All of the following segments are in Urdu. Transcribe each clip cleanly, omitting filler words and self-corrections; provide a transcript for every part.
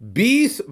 20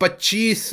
25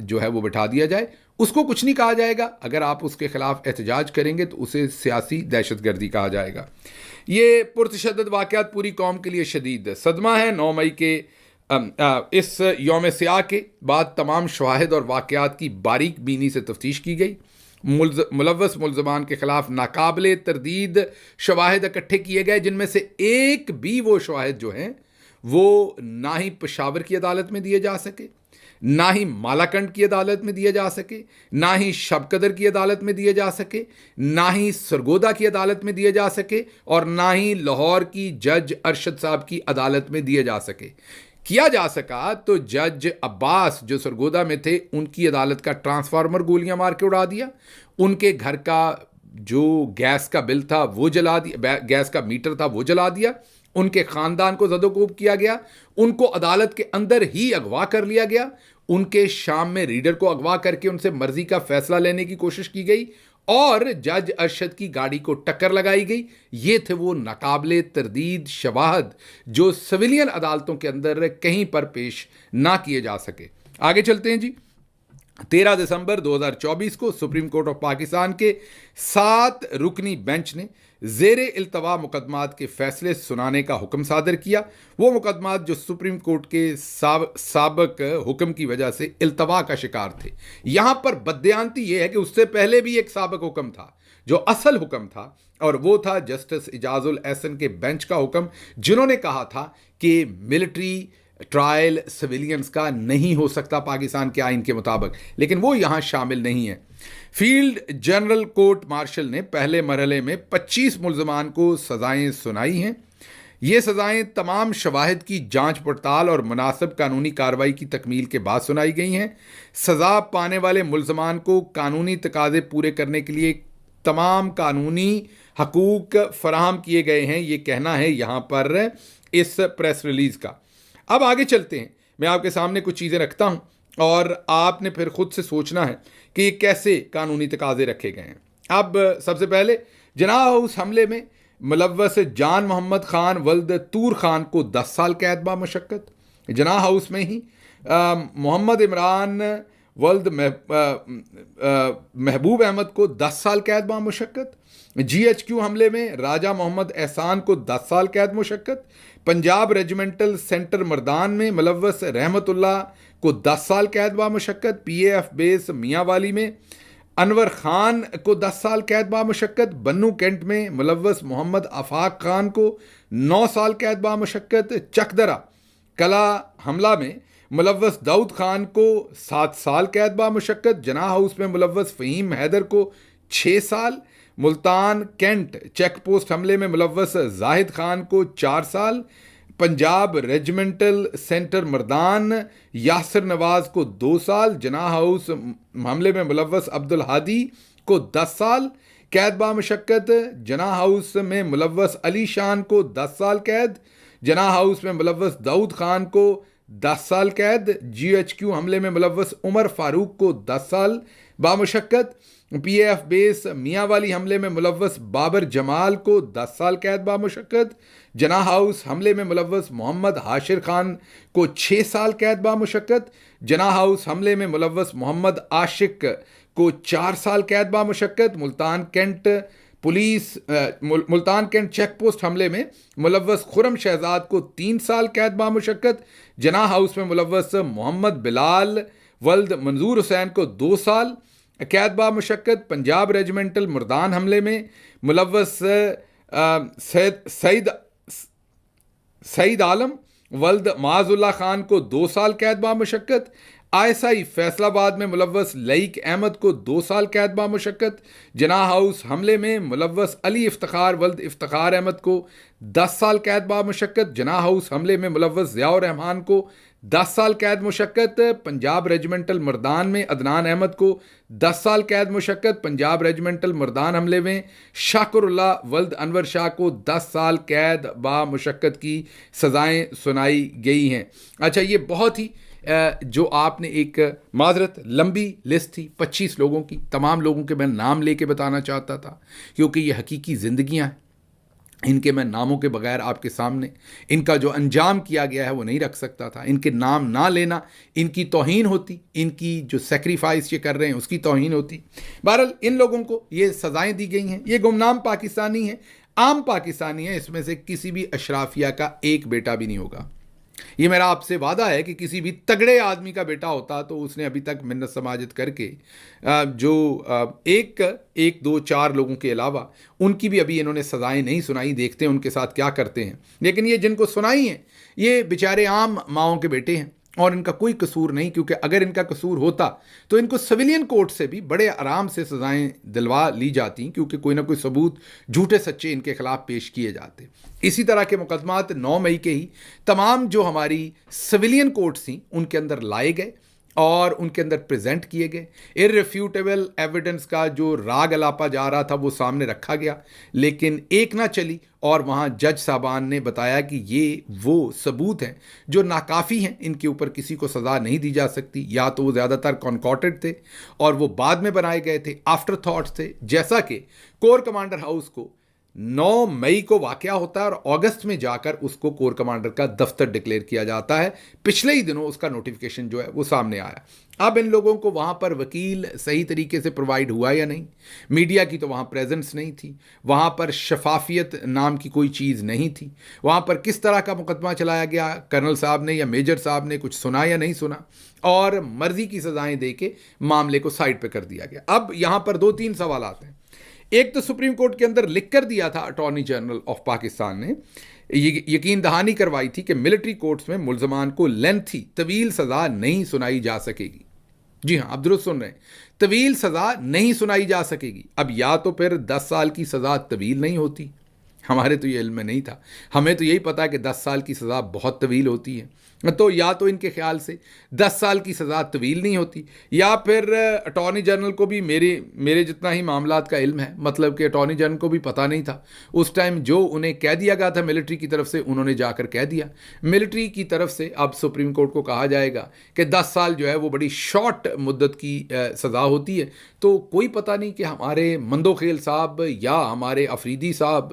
جو ہے وہ بٹھا دیا جائے. اس کو کچھ نہیں کہا جائے گا. اگر آپ اس کے خلاف احتجاج کریں گے تو اسے سیاسی دہشت گردی کہا جائے گا. یہ پرتشدد واقعات پوری قوم کے لیے شدید صدمہ ہے. 9 مئی کے اس یوم سیاہ کے بعد تمام شواہد اور واقعات کی باریک بینی سے تفتیش کی گئی. ملوث ملزمان کے خلاف ناقابل تردید شواہد اکٹھے کیے گئے، جن میں سے ایک بھی وہ شواہد جو ہیں وہ نہ ہی پشاور کی عدالت میں دیے جا سکے، نہ ہی مالاکنڈ کی عدالت میں دیے جا سکے، نہ ہی شب قدر کی عدالت میں دیے جا سکے، نہ ہی سرگودا کی عدالت میں دیے جا سکے، اور نہ ہی لاہور کی جج ارشد صاحب کی عدالت میں دیے جا سکے. کیا جا سکا تو جج عباس جو سرگودا میں تھے، ان کی عدالت کا ٹرانسفارمر گولیاں مار کے اڑا دیا، ان کے گھر کا جو گیس کا بل تھا وہ جلا دیا، گیس کا میٹر تھا وہ جلا دیا، ان کے خاندان کو زد و کوب کیا گیا، ان کو عدالت کے اندر ہی اغوا کر لیا گیا، ان کے شام میں ریڈر کو اغوا کر کے ان سے مرضی کا فیصلہ لینے کی کوشش کی گئی، اور جج ارشد کی گاڑی کو ٹکر لگائی گئی. یہ تھے وہ ناقابل تردید شواہد جو سویلین عدالتوں کے اندر کہیں پر پیش نہ کیے جا سکے. آگے چلتے ہیں جی. 13 دسمبر 2024 کو سپریم کورٹ آف پاکستان کے 7 رکنی بینچ نے زیر التوا مقدمات کے فیصلے سنانے کا حکم صادر کیا. وہ مقدمات جو سپریم کورٹ کے سابق حکم کی وجہ سے التوا کا شکار تھے. یہاں پر بددیانتی یہ ہے کہ اس سے پہلے بھی ایک سابق حکم تھا جو اصل حکم تھا، اور وہ تھا جسٹس اعجاز الاحسن کے بینچ کا حکم، جنہوں نے کہا تھا کہ ملٹری ٹرائل سویلینز کا نہیں ہو سکتا پاکستان کے آئین کے مطابق، لیکن وہ یہاں شامل نہیں ہے. فیلڈ جنرل کورٹ مارشل نے پہلے مرحلے میں 25 ملزمان کو سزائیں سنائی ہیں. یہ سزائیں تمام شواہد کی جانچ پڑتال اور مناسب قانونی کارروائی کی تکمیل کے بعد سنائی گئی ہیں. سزا پانے والے ملزمان کو قانونی تقاضے پورے کرنے کے لیے تمام قانونی حقوق فراہم کیے گئے ہیں، یہ کہنا ہے یہاں پر اس پریس ریلیز کا. اب آگے چلتے ہیں. میں آپ کے سامنے کچھ چیزیں رکھتا ہوں اور آپ نے پھر خود سے سوچنا ہے کہ یہ کیسے قانونی تقاضے رکھے گئے ہیں. اب سب سے پہلے جناح ہاؤس حملے میں ملوث جان محمد خان ولد طور خان کو 10 سال قید با مشقت. جناح ہاؤس میں ہی محمد عمران ولد محبوب احمد کو 10 سال قید با مشقت. GHQ حملے میں راجہ محمد احسان کو 10 سال قید مشقت. پنجاب ریجمنٹل سینٹر مردان میں ملوث رحمت اللہ کو 10 سال قید با مشقت. PAF بیس میاں والی میں انور خان کو 10 سال قید با مشقت. بنو کینٹ میں ملوث محمد آفاق خان کو 9 سال قید با مشقت. چکدرہ کلا حملہ میں ملوث داؤد خان کو 7 سال قید با مشقت. جناح ہاؤس میں ملوث فہیم حیدر کو 6 سال. ملتان کینٹ چیک پوسٹ حملے میں ملوث زاہد خان کو 4 سال. پنجاب ریجمنٹل سینٹر مردان یاسر نواز کو 2 سال. جناح ہاؤس حملے میں ملوث عبدالہادی کو 10 سال قید با مشقت. جناح ہاؤس میں ملوث علی شان کو 10 سال قید. جناح ہاؤس میں ملوث داؤد خان کو 10 سال قید. GHQ حملے میں ملوث عمر فاروق کو 10 سال با مشقت. PAF بیس میاں والی حملے میں ملوث بابر جمال کو 10 سال قید با مشقت. جناح ہاؤس حملے میں ملوث محمد حاشر خان کو 6 سال قید با مشقت. جناح ہاؤس حملے میں ملوث محمد عاشق کو 4 سال قید با مشقت. ملتان کینٹ چیک پوسٹ حملے میں ملوث خرم شہزاد کو 3 سال قید با مشقت. جناح ہاؤس میں ملوث محمد بلال ولد منظور حسین کو 2 سال قید با مشقت. پنجاب ریجمنٹل مردان حملے میں ملوث سعید عالم ولد معاذ اللہ خان کو 2 سال قید با مشقت. ISI فیصل آباد میں ملوث لئیک احمد کو 2 سال قید با مشقت. جناح ہاؤس حملے میں ملوث علی افتخار ولد افتخار احمد کو 10 سال قید با مشقت. جناح ہاؤس حملے میں ملوث ضیاء الرحمان کو 10 سال قید مشقت. پنجاب ریجمنٹل مردان میں عدنان احمد کو 10 سال قید مشقت. پنجاب ریجمنٹل مردان حملے میں شاکر اللہ ولد انور شاہ کو 10 سال قید با مشقت کی سزائیں سنائی گئی ہیں. اچھا، یہ بہت ہی جو آپ نے ایک معذرت لمبی لسٹ تھی 25 لوگوں کی، تمام لوگوں کے میں نام لے کے بتانا چاہتا تھا کیونکہ یہ حقیقی زندگیاں ہیں. ان کے میں ناموں کے بغیر آپ کے سامنے ان کا جو انجام کیا گیا ہے وہ نہیں رکھ سکتا تھا. ان کے نام نہ لینا ان کی توہین ہوتی, ان کی جو سیکریفائس یہ کر رہے ہیں اس کی توہین ہوتی. بہرحال ان لوگوں کو یہ سزائیں دی گئی ہیں. یہ گمنام پاکستانی ہیں, عام پاکستانی ہیں, اس میں سے کسی بھی اشرافیہ کا ایک بیٹا بھی نہیں ہوگا. یہ میرا آپ سے وعدہ ہے کہ کسی بھی تگڑے آدمی کا بیٹا ہوتا تو اس نے ابھی تک منت سماجت کر کے جو ایک دو چار لوگوں کے علاوہ ان کی بھی ابھی انہوں نے سزائیں نہیں سنائی. دیکھتے ہیں ان کے ساتھ کیا کرتے ہیں. لیکن یہ جن کو سنائی ہیں یہ بیچارے عام ماؤں کے بیٹے ہیں اور ان کا کوئی قصور نہیں, کیونکہ اگر ان کا قصور ہوتا تو ان کو سویلین کورٹ سے بھی بڑے آرام سے سزائیں دلوا لی جاتی, کیونکہ کوئی نہ کوئی ثبوت جھوٹے سچے ان کے خلاف پیش کیے جاتے. اسی طرح کے مقدمات 9 مئی کے ہی تمام جو ہماری سویلین کورٹس تھیں ان کے اندر لائے گئے اور ان کے اندر پریزنٹ کیے گئے. ارریفیوٹیبل ایویڈنس کا جو راگ الاپا جا رہا تھا وہ سامنے رکھا گیا, لیکن ایک نہ چلی اور وہاں جج صاحبان نے بتایا کہ یہ وہ ثبوت ہیں جو ناکافی ہیں, ان کے اوپر کسی کو سزا نہیں دی جا سکتی. یا تو وہ زیادہ تر کنکارڈڈ تھے اور وہ بعد میں بنائے گئے تھے, آفٹر تھاٹس تھے, جیسا کہ کور کمانڈر ہاؤس کو 9 مئی کو واقعہ ہوتا ہے اور اگست میں جا کر اس کو کور کمانڈر کا دفتر ڈکلیئر کیا جاتا ہے. پچھلے ہی دنوں اس کا نوٹیفیکیشن جو ہے وہ سامنے آیا. اب ان لوگوں کو وہاں پر وکیل صحیح طریقے سے پرووائڈ ہوا یا نہیں, میڈیا کی تو وہاں پریزنس نہیں تھی, وہاں پر شفافیت نام کی کوئی چیز نہیں تھی, وہاں پر کس طرح کا مقدمہ چلایا گیا, کرنل صاحب نے یا میجر صاحب نے کچھ سنا یا نہیں سنا, اور مرضی کی سزائیں دے کے معاملے کو سائڈ پہ کر دیا گیا. اب یہاں پر 2-3 سوالات ہیں. ایک تو سپریم کورٹ کے اندر لکھ کر دیا تھا اٹارنی جنرل آف پاکستان نے, یقین دہانی کروائی تھی کہ ملٹری کورٹس میں ملزمان کو لینتھی طویل سزا نہیں سنائی جا سکے گی. جی ہاں, آپ درست سن رہے ہیں, طویل سزا نہیں سنائی جا سکے گی. اب یا تو پھر 10 سال کی سزا طویل نہیں ہوتی, ہمارے تو یہ علم میں نہیں تھا, ہمیں تو یہی پتا ہے کہ 10 سال کی سزا بہت طویل ہوتی ہے. تو یا تو ان کے خیال سے 10 سال کی سزا طویل نہیں ہوتی, یا پھر اٹارنی جنرل کو بھی میرے جتنا ہی معاملات کا علم ہے, مطلب کہ اٹارنی جنرل کو بھی پتہ نہیں تھا اس ٹائم جو انہیں کہہ دیا گیا تھا ملٹری کی طرف سے, انہوں نے جا کر کہہ دیا. ملٹری کی طرف سے اب سپریم کورٹ کو کہا جائے گا کہ 10 سال جو ہے وہ بڑی شارٹ مدت کی سزا ہوتی ہے. تو کوئی پتہ نہیں کہ ہمارے مندوخیل صاحب یا ہمارے افریدی صاحب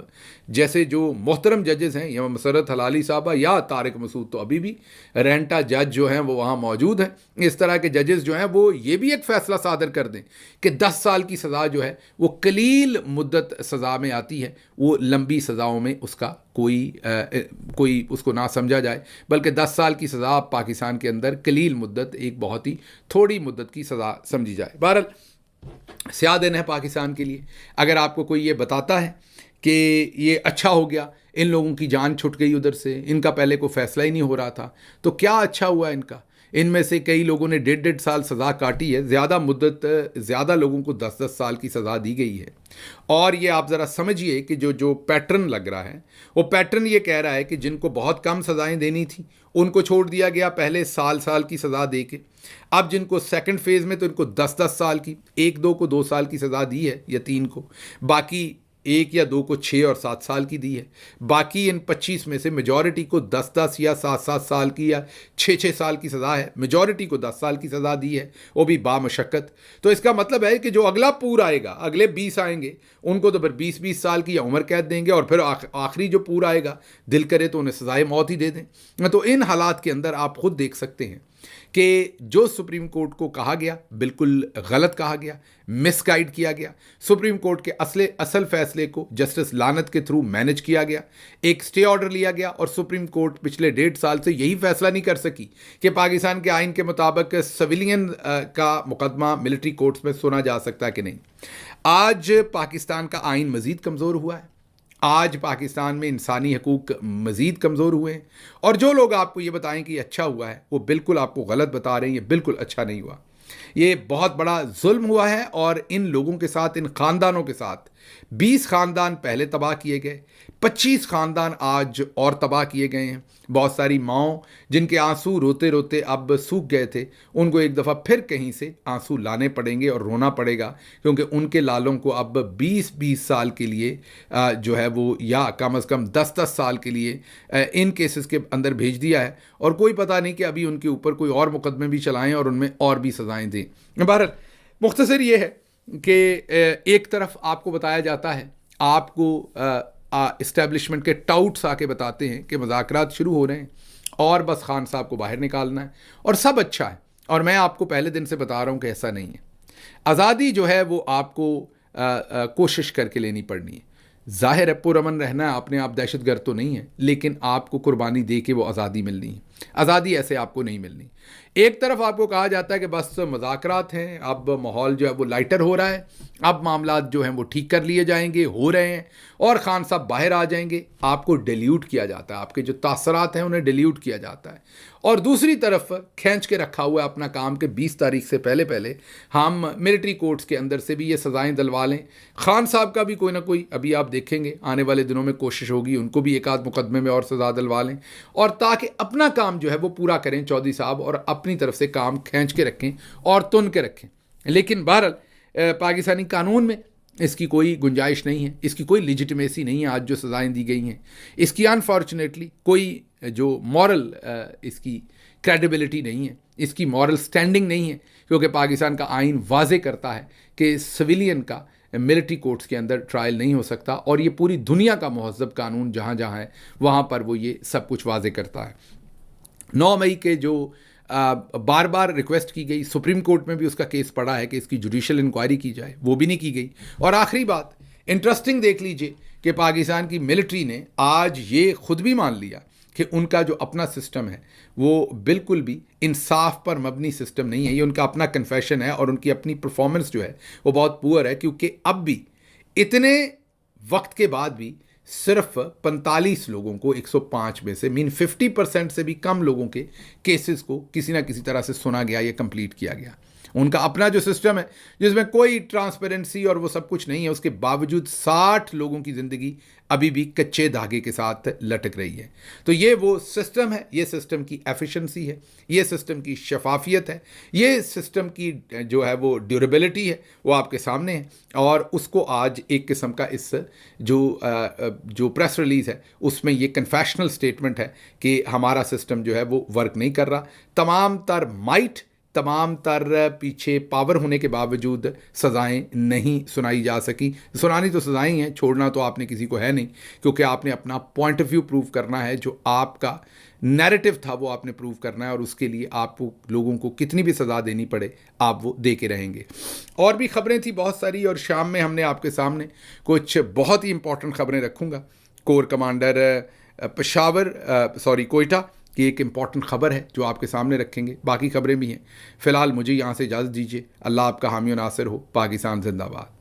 جیسے جو محترم ججز ہیں, یا مسرت حلالی صاحبہ یا طارق مسعود تو ابھی بھی رینٹا جج جو ہیں وہ وہاں موجود ہیں, اس طرح کے ججز جو ہیں وہ یہ بھی ایک فیصلہ صادر کر دیں کہ 10 سال کی سزا جو ہے وہ قلیل مدت سزا میں آتی ہے, وہ لمبی سزاؤں میں اس کا کوئی اس کو نہ سمجھا جائے, بلکہ 10 سال کی سزا پاکستان کے اندر قلیل مدت, ایک بہت ہی تھوڑی مدت کی سزا سمجھی جائے. بہرحال سیاہ دن ہے پاکستان کے لیے. اگر آپ کو کوئی یہ بتاتا ہے کہ یہ اچھا ہو گیا, ان لوگوں کی جان چھٹ گئی ادھر سے, ان کا پہلے کوئی فیصلہ ہی نہیں ہو رہا تھا, تو کیا اچھا ہوا ان کا؟ ان میں سے کئی لوگوں نے 1.5 سال سزا کاٹی ہے, زیادہ لوگوں کو 10 سال کی سزا دی گئی ہے. اور یہ آپ ذرا سمجھیے کہ جو پیٹرن لگ رہا ہے وہ پیٹرن یہ کہہ رہا ہے کہ جن کو بہت کم سزائیں دینی تھیں ان کو چھوڑ دیا گیا پہلے سال کی سزا دے کے. اب جن کو سیکنڈ فیز میں تو ان کو 10 سال کی, 1-2 کو 2 سال کی سزا دی ہے یا 3 کو, باقی 1 یا 2 کو 6 اور 7 سال کی دی ہے. باقی ان 25 میں سے میجورٹی کو 10 یا 7 سال کی یا 6 سال کی سزا ہے. میجورٹی کو 10 سال کی سزا دی ہے, وہ بھی بامشقت. تو اس کا مطلب ہے کہ جو اگلا پور آئے گا, اگلے 20 آئیں گے, ان کو تو پھر 20 سال کی یا عمر قید دیں گے, اور پھر آخری جو پور آئے گا دل کرے تو انہیں سزائے موت ہی دے دیں. تو ان حالات کے اندر آپ خود دیکھ سکتے ہیں کہ جو سپریم کورٹ کو کہا گیا بالکل غلط کہا گیا, مس گائیڈ کیا گیا. سپریم کورٹ کے اصل فیصلے کو جسٹس لانت کے تھرو مینج کیا گیا, ایک سٹے آرڈر لیا گیا, اور سپریم کورٹ پچھلے 1.5 سال سے یہی فیصلہ نہیں کر سکی کہ پاکستان کے آئین کے مطابق سویلین کا مقدمہ ملٹری کورٹس میں سنا جا سکتا ہے کہ نہیں. آج پاکستان کا آئین مزید کمزور ہوا ہے, آج پاکستان میں انسانی حقوق مزید کمزور ہوئے ہیں, اور جو لوگ آپ کو یہ بتائیں کہ یہ اچھا ہوا ہے وہ بالکل آپ کو غلط بتا رہے ہیں. یہ بالکل اچھا نہیں ہوا, یہ بہت بڑا ظلم ہوا ہے. اور ان لوگوں کے ساتھ, ان خاندانوں کے ساتھ 20 خاندان پہلے تباہ کیے گئے, 25 خاندان آج اور تباہ کیے گئے ہیں. بہت ساری ماؤں جن کے آنسو روتے روتے اب سوکھ گئے تھے, ان کو ایک دفعہ پھر کہیں سے آنسو لانے پڑیں گے اور رونا پڑے گا, کیونکہ ان کے لالوں کو اب 20 سال کے لیے جو ہے وہ, یا کم از کم 10 سال کے لیے ان کیسز کے اندر بھیج دیا ہے. اور کوئی پتہ نہیں کہ ابھی ان کے اوپر کوئی اور مقدمے بھی چلائیں اور ان میں اور بھی سزائیں دیں. بہرحال مختصر یہ ہے کہ ایک طرف آپ کو بتایا جاتا ہے, آپ کو اسٹیبلشمنٹ کے ٹاؤٹس آ کے بتاتے ہیں کہ مذاکرات شروع ہو رہے ہیں اور بس خان صاحب کو باہر نکالنا ہے اور سب اچھا ہے. اور میں آپ کو پہلے دن سے بتا رہا ہوں کہ ایسا نہیں ہے. آزادی جو ہے وہ آپ کو کوشش کر کے لینی پڑنی ہے. ظاہر ہے پرامن رہنا ہے، اپنے آپ دہشت گرد تو نہیں ہے، لیکن آپ کو قربانی دے کے وہ آزادی ملنی ہے. آزادی ایسے آپ کو نہیں ملنی. ایک طرف آپ کو کہا جاتا ہے کہ بس مذاکرات ہیں، اب ماحول جو ہے وہ لائٹر ہو رہا ہے، اب معاملات جو ہیں وہ ٹھیک کر لیے جائیں گے، ہو رہے ہیں اور خان صاحب باہر آ جائیں گے. آپ کو ڈیلیوٹ کیا جاتا ہے، آپ کے جو تاثرات ہیں انہیں ڈیلیوٹ کیا جاتا ہے. اور دوسری طرف کھینچ کے رکھا ہوا ہے اپنا کام کہ 20 تاریخ سے پہلے ہم ملٹری کورٹس کے اندر سے بھی یہ سزائیں دلوا لیں. خان صاحب کا بھی کوئی نہ کوئی ابھی آپ دیکھیں گے آنے والے دنوں میں کوشش ہوگی ان کو بھی ایک آدھ مقدمے میں اور سزا دلوا لیں، اور تاکہ اپنا کام جو ہے وہ پورا کریں چودھری صاحب، اور اپنی طرف سے کام کھینچ کے رکھیں اور تن کے رکھیں. لیکن بہرحال پاکستانی قانون میں اس کی کوئی گنجائش نہیں ہے، اس کی کوئی لیجیٹمیسی نہیں ہے. آج جو سزائیں دی گئی ہیں اس کی انفارچونیٹلی کوئی جو مورل اس کی کریڈیبلٹی نہیں ہے، اس کی مورل سٹینڈنگ نہیں ہے، کیونکہ پاکستان کا آئین واضح کرتا ہے کہ سویلین کا ملٹری کورٹس کے اندر ٹرائل نہیں ہو سکتا، اور یہ پوری دنیا کا مہذب قانون جہاں جہاں ہے وہاں پر وہ یہ سب کچھ واضح کرتا ہے. 9 مئی کے جو بار بار ریکویسٹ کی گئی، سپریم کورٹ میں بھی اس کا کیس پڑا ہے کہ اس کی جوڈیشل انکوائری کی جائے، وہ بھی نہیں کی گئی. اور آخری بات انٹرسٹنگ دیکھ لیجئے کہ پاکستان کی ملٹری نے آج یہ خود بھی مان لیا کہ ان کا جو اپنا سسٹم ہے وہ بالکل بھی انصاف پر مبنی سسٹم نہیں ہے. یہ ان کا اپنا کنفیشن ہے، اور ان کی اپنی پرفارمنس جو ہے وہ بہت پور ہے، کیونکہ اب بھی اتنے وقت کے بعد بھی صرف 45 لوگوں کو 105 میں سے 50% سے بھی کم لوگوں کے کیسز کو کسی نہ کسی طرح سے سنا گیا یا کمپلیٹ کیا گیا. ان کا اپنا جو سسٹم ہے جس میں کوئی ٹرانسپیرنسی اور وہ سب کچھ نہیں ہے، اس کے باوجود 60 لوگوں کی زندگی ابھی بھی کچے دھاگے کے ساتھ لٹک رہی ہے. تو یہ وہ سسٹم ہے، یہ سسٹم کی ایفیشنسی ہے، یہ سسٹم کی شفافیت ہے، یہ سسٹم کی جو ہے وہ ڈیوریبلٹی ہے، وہ آپ کے سامنے ہے. اور اس کو آج ایک قسم کا اس جو پریس ریلیز ہے اس میں یہ کنفیشنل سٹیٹمنٹ ہے کہ ہمارا سسٹم جو ہے وہ ورک نہیں کر رہا. تمام تر مائٹ، تمام تر پیچھے پاور ہونے کے باوجود سزائیں نہیں سنائی جا سکی. سنانی تو سزائیں ہیں، چھوڑنا تو آپ نے کسی کو ہے نہیں، کیونکہ آپ نے اپنا پوائنٹ آف ویو پروو کرنا ہے. جو آپ کا نیریٹو تھا وہ آپ نے پروو کرنا ہے، اور اس کے لیے آپ کو لوگوں کو کتنی بھی سزا دینی پڑے آپ وہ دے کے رہیں گے. اور بھی خبریں تھیں بہت ساری، اور شام میں ہم نے آپ کے سامنے کچھ بہت ہی امپورٹنٹ خبریں رکھوں گا. کور کمانڈر کوئٹہ کی ایک امپورٹنٹ خبر ہے جو آپ کے سامنے رکھیں گے. باقی خبریں بھی ہیں. فی الحال مجھے یہاں سے اجازت دیجیے. اللہ آپ کا حامی و ناصر ہو. پاکستان زندہ باد.